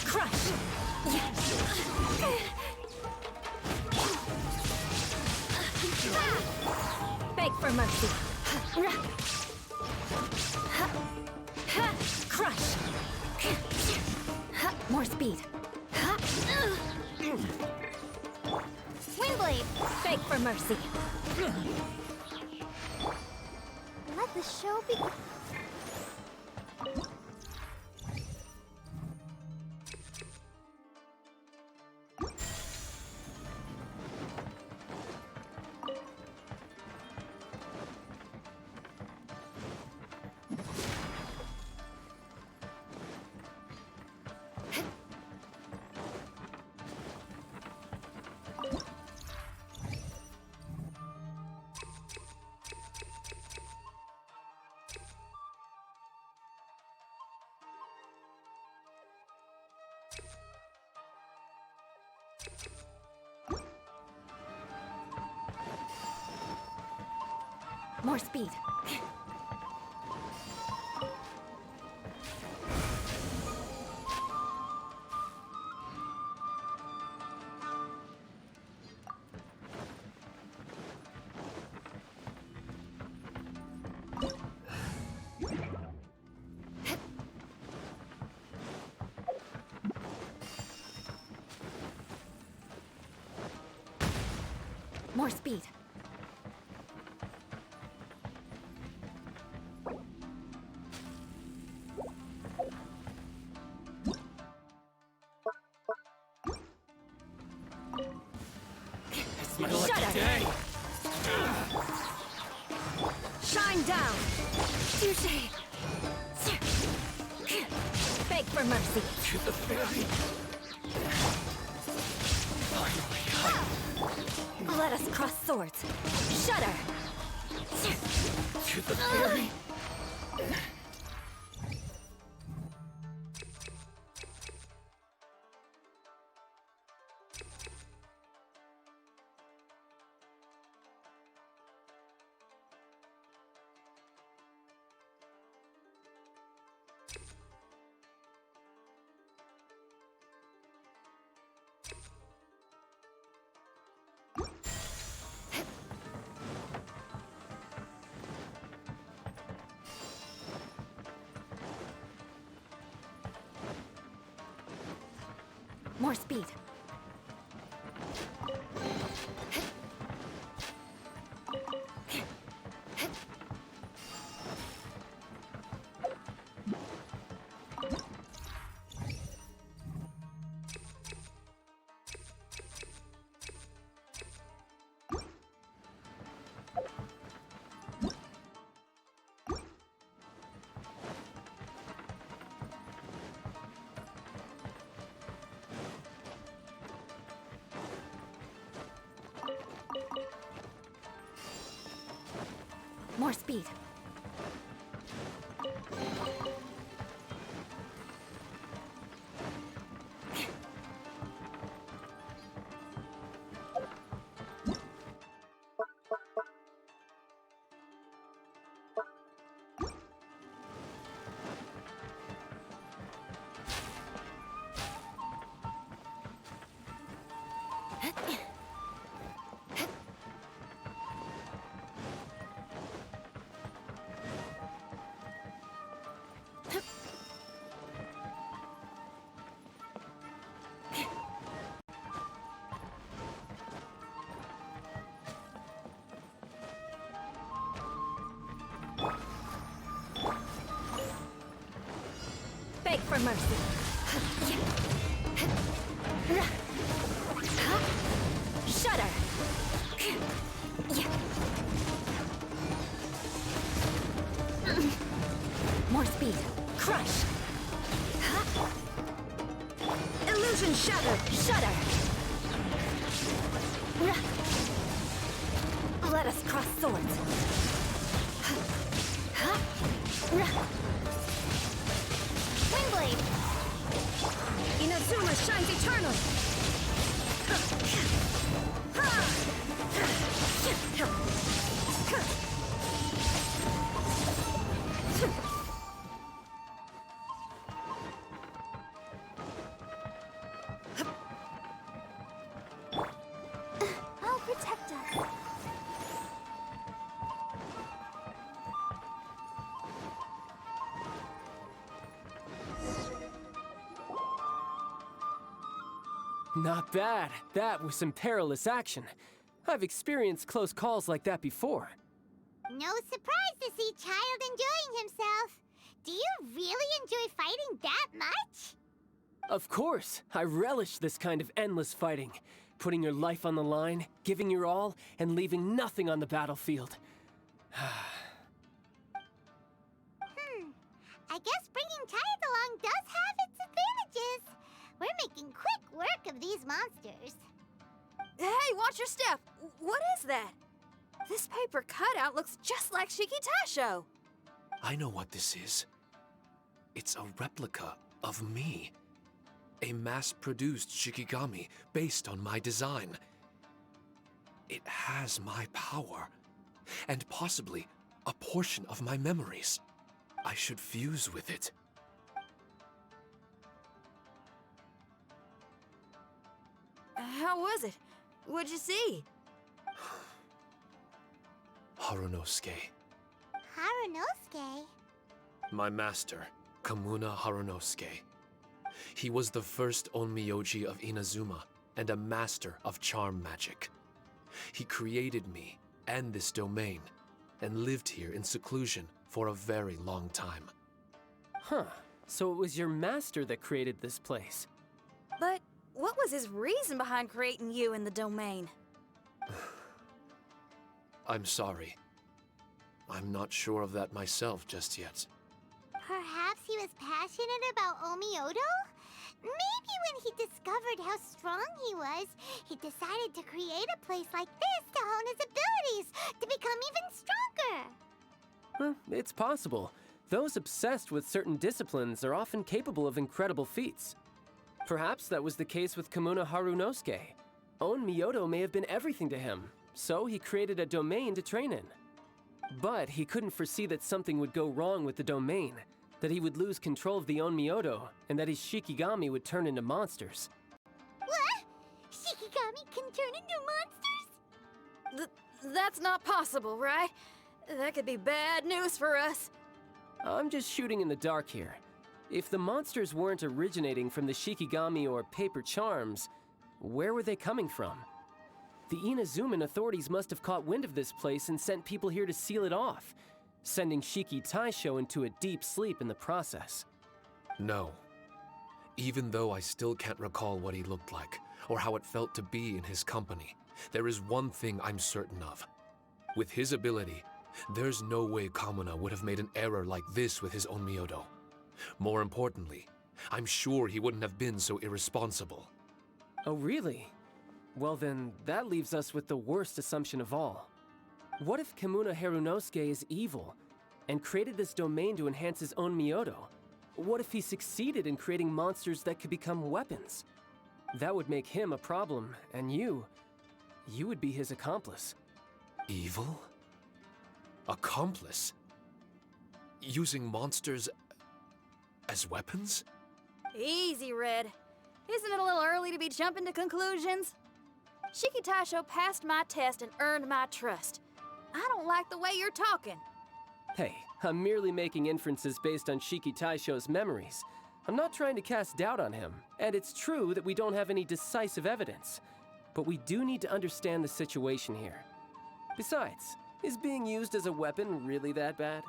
Crush! Beg for mercy. Crush! More speed. Windblade! Beg for mercy. Let the show begin. More speed. More speed. Shudder! Shine down! Touché! Beg for mercy. To the very... Let us cross swords. Shudder! To the very... More speed. More speed. Beg for mercy. Shudder. More speed. Crush. Illusion shatter. Shudder. Let us cross swords. Windblade! Inazuma shines eternal! I'll protect us. Not bad. That was some perilous action. I've experienced close calls like that before. No surprise to see Child enjoying himself. Do you really enjoy fighting that much? Of course, I relish this kind of endless fighting. Putting your life on the line, giving your all, and leaving nothing on the battlefield. I guess bringing Child along does have its advantages. We're making quick work of these monsters. Hey, watch your step! What is that? This paper cutout looks just like Shiki Taisho. I know what this is. It's a replica of me. A mass-produced Shikigami based on my design. It has my power, and possibly a portion of my memories. I should fuse with it. How was it? What'd you see? Harunosuke. Harunosuke? My master, Kamuna Harunosuke. He was the first Onmyoji of Inazuma and a master of charm magic. He created me and this domain and lived here in seclusion for a very long time. Huh. So it was your master that created this place. But what was his reason behind creating you in the domain? I'm sorry. I'm not sure of that myself just yet. Perhaps he was passionate about Omiodo? Maybe when he discovered how strong he was, he decided to create a place like this to hone his abilities, to become even stronger. It's possible. Those obsessed with certain disciplines are often capable of incredible feats. Perhaps that was the case with Kamuna Harunosuke. Onmyodo may have been everything to him, so he created a domain to train in. But he couldn't foresee that something would go wrong with the domain, that he would lose control of the Onmyodo, and that his Shikigami would turn into monsters. What? Shikigami can turn into monsters? That's not possible, right? That could be bad news for us. I'm just shooting in the dark here. If the monsters weren't originating from the Shikigami or paper charms, where were they coming from? The Inazuman authorities must have caught wind of this place and sent people here to seal it off, sending Shiki Taisho into a deep sleep in the process. No. Even though I still can't recall what he looked like, or how it felt to be in his company, there is one thing I'm certain of. With his ability, there's no way Kamuna would have made an error like this with his Onmyodo. More importantly, I'm sure he wouldn't have been so irresponsible. Oh, really? Well then, that leaves us with the worst assumption of all. What if Kamuna Harunosuke is evil, and created this domain to enhance his own Myoto? What if he succeeded in creating monsters that could become weapons? That would make him a problem, and you would be his accomplice. Evil? Accomplice? Using monsters as weapons? Easy, Red. Isn't it a little early to be jumping to conclusions? Shiki Taisho passed my test and earned my trust. I don't like the way you're talking. Hey, I'm merely making inferences based on Shiki Taisho's memories. I'm not trying to cast doubt on him, and it's true that we don't have any decisive evidence. But we do need to understand the situation here. Besides, is being used as a weapon really that bad?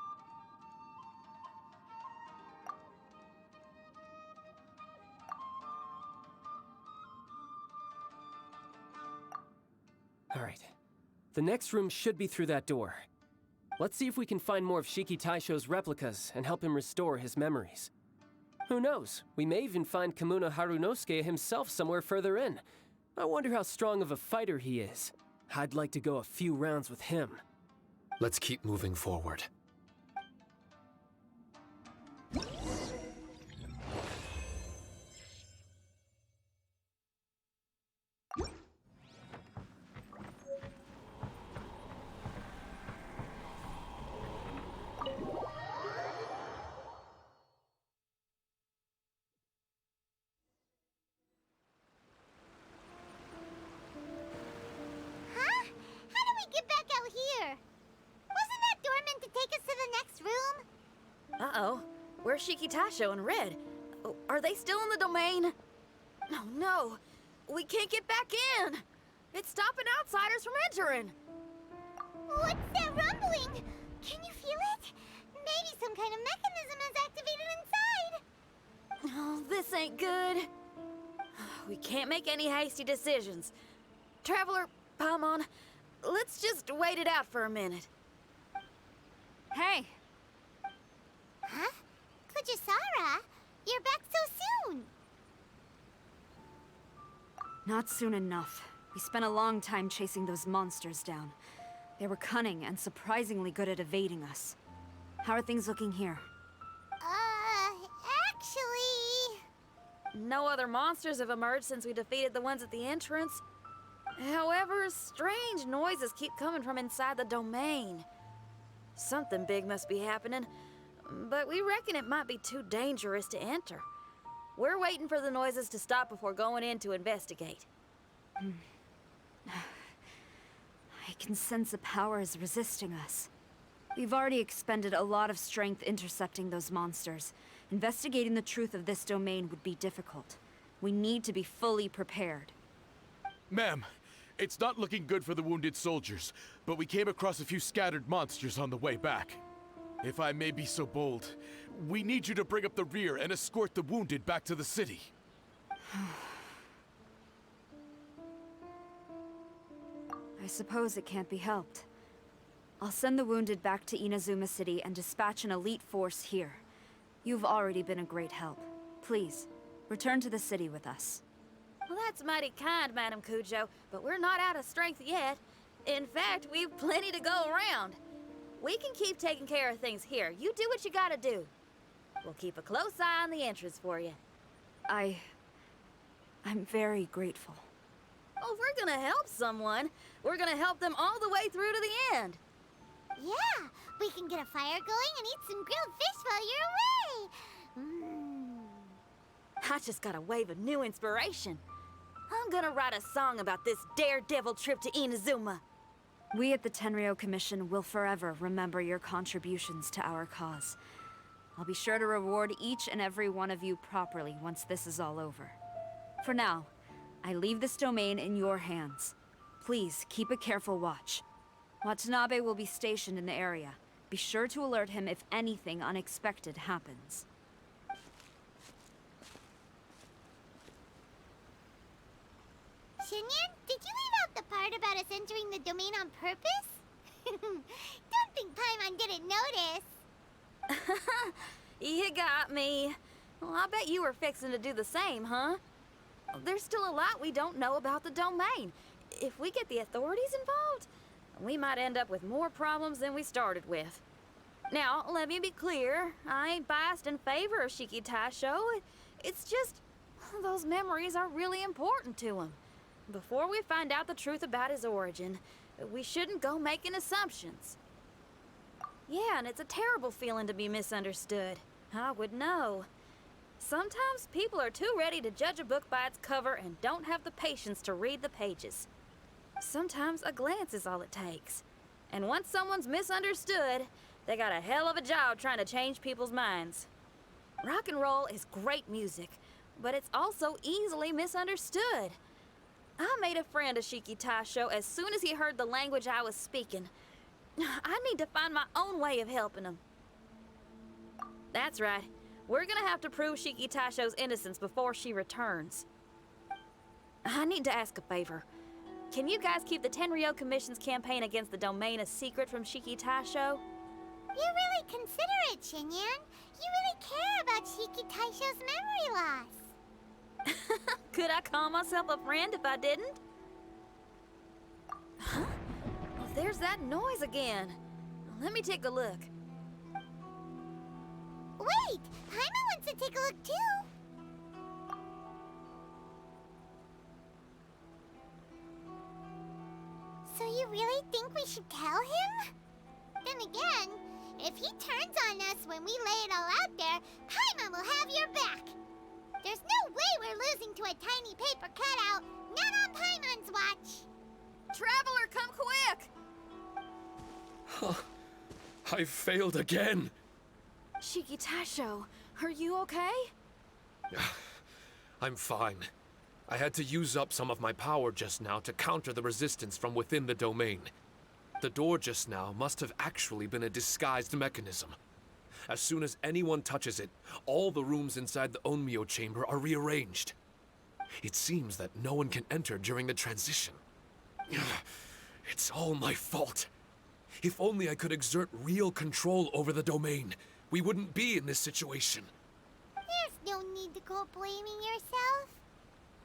All right. The next room should be through that door. Let's see if we can find more of Shiki Taisho's replicas and help him restore his memories. Who knows? We may even find Kamuna Harunosuke himself somewhere further in. I wonder how strong of a fighter he is. I'd like to go a few rounds with him. Let's keep moving forward. Huh? How do we get back out here? Wasn't that door meant to take us to the next room? Uh-oh. Where's Shiki Tasho and Red? Oh, are they still in the domain? Oh, no. We can't get back in. It's stopping outsiders from entering. What's that rumbling? Can you feel it? Maybe some kind of mechanism is activated inside. Oh, this ain't good. We can't make any hasty decisions. Traveler, Paimon, let's just wait it out for a minute. Hey! Huh? Kujisara, you're back so soon. Not soon enough. We spent a long time chasing those monsters down. They were cunning and surprisingly good at evading us. How are things looking here? Actually... No other monsters have emerged since we defeated the ones at the entrance. However, strange noises keep coming from inside the domain. Something big must be happening, but we reckon it might be too dangerous to enter. We're waiting for the noises to stop before going in to investigate. I can sense a power is resisting us. We've already expended a lot of strength intercepting those monsters. Investigating the truth of this domain would be difficult. We need to be fully prepared. Ma'am, it's not looking good for the wounded soldiers, but we came across a few scattered monsters on the way back. If I may be so bold, we need you to bring up the rear and escort the wounded back to the city. I suppose it can't be helped. I'll send the wounded back to Inazuma City and dispatch an elite force here. You've already been a great help. Please, return to the city with us. Well, that's mighty kind, Madam Kujo, but we're not out of strength yet. In fact, we've plenty to go around. We can keep taking care of things here. You do what you gotta do. We'll keep a close eye on the entrance for you. I'm very grateful. Oh, if we're gonna help someone, we're gonna help them all the way through to the end. Yeah, we can get a fire going and eat some grilled fish while you're away. I just got a wave of new inspiration. I'm gonna write a song about this daredevil trip to Inazuma. We at the Tenryou Commission will forever remember your contributions to our cause. I'll be sure to reward each and every one of you properly once this is all over. For now, I leave this domain in your hands. Please keep a careful watch. Watanabe will be stationed in the area. Be sure to alert him if anything unexpected happens. Shinyan, did you leave out the part about us entering the domain on purpose? Don't think Paimon didn't notice. You got me. Well, I bet you were fixing to do the same, huh? There's still a lot we don't know about the domain. If we get the authorities involved, we might end up with more problems than we started with. Now, let me be clear. I ain't biased in favor of Shiki Taisho. It's just, those memories are really important to him. Before we find out the truth about his origin, we shouldn't go making assumptions. Yeah, and it's a terrible feeling to be misunderstood. I would know. Sometimes people are too ready to judge a book by its cover and don't have the patience to read the pages. Sometimes a glance is all it takes. And once someone's misunderstood, they got a hell of a job trying to change people's minds. Rock and roll is great music, but it's also easily misunderstood. I made a friend of Shiki Taisho as soon as he heard the language I was speaking. I need to find my own way of helping him. That's right. We're gonna have to prove Shiki Taisho's innocence before she returns. I need to ask a favor. Can you guys keep the Tenryou Commission's campaign against the domain a secret from Shiki Taisho? You're really considerate, Shinyan. You really care about Shiki Taisho's memory loss. Could I call myself a friend if I didn't? Huh? There's that noise again. Let me take a look. Wait! Paimon wants to take a look too! So you really think we should tell him? Then again, if he turns on us when we lay it all out there, Paimon will have your back! There's no way we're losing to a tiny paper cutout, not on Paimon's watch! Traveler, come quick! I failed again. Shiki Taisho, are you okay? I'm fine. I had to use up some of my power just now to counter the resistance from within the domain. The door just now must have actually been a disguised mechanism. As soon as anyone touches it, all the rooms inside the Onmyo chamber are rearranged. It seems that no one can enter during the transition. It's all my fault. If only I could exert real control over the domain, we wouldn't be in this situation. There's no need to go blaming yourself.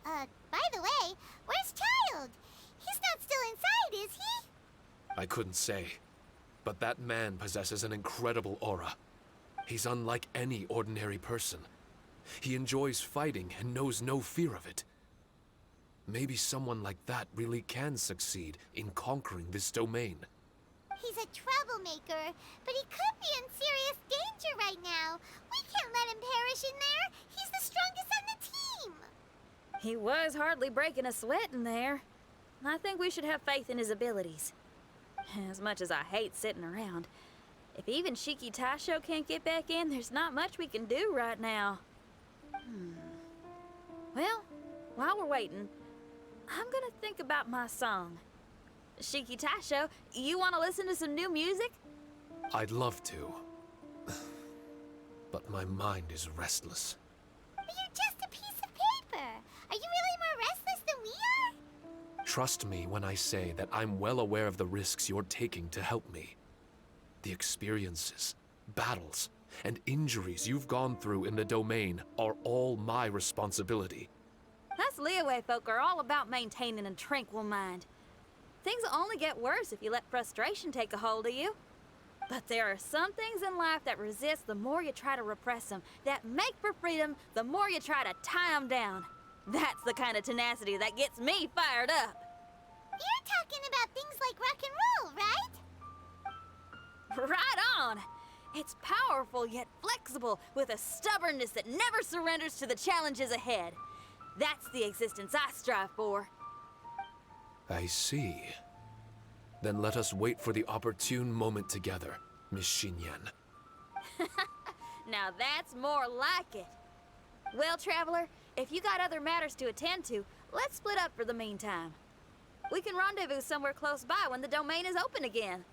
By the way, where's Child? He's not still inside, is he? I couldn't say, but that man possesses an incredible aura. He's unlike any ordinary person. He enjoys fighting and knows no fear of it. Maybe someone like that really can succeed in conquering this domain. He's a troublemaker, but he could be in serious danger right now. We can't let him perish in there. He's the strongest on the team. He was hardly breaking a sweat in there. I think we should have faith in his abilities. As much as I hate sitting around, if even Shiki Taisho can't get back in, there's not much we can do right now. Well, while we're waiting, I'm gonna think about my song. Shiki Taisho, you want to listen to some new music? I'd love to. But my mind is restless. But you're just a piece of paper. Are you really more restless than we are? Trust me when I say that I'm well aware of the risks you're taking to help me. The experiences, battles, and injuries you've gone through in the domain are all my responsibility. Us Liyue folk are all about maintaining a tranquil mind. Things will only get worse if you let frustration take a hold of you. But there are some things in life that resist the more you try to repress them, that make for freedom the more you try to tie them down. That's the kind of tenacity that gets me fired up. You're talking about things like rock and roll, right? Right on! It's powerful yet flexible, with a stubbornness that never surrenders to the challenges ahead. That's the existence I strive for. I see. Then let us wait for the opportune moment together, Miss Xinyan. Now that's more like it. Well, Traveler, if you got other matters to attend to, let's split up for the meantime. We can rendezvous somewhere close by when the domain is open again.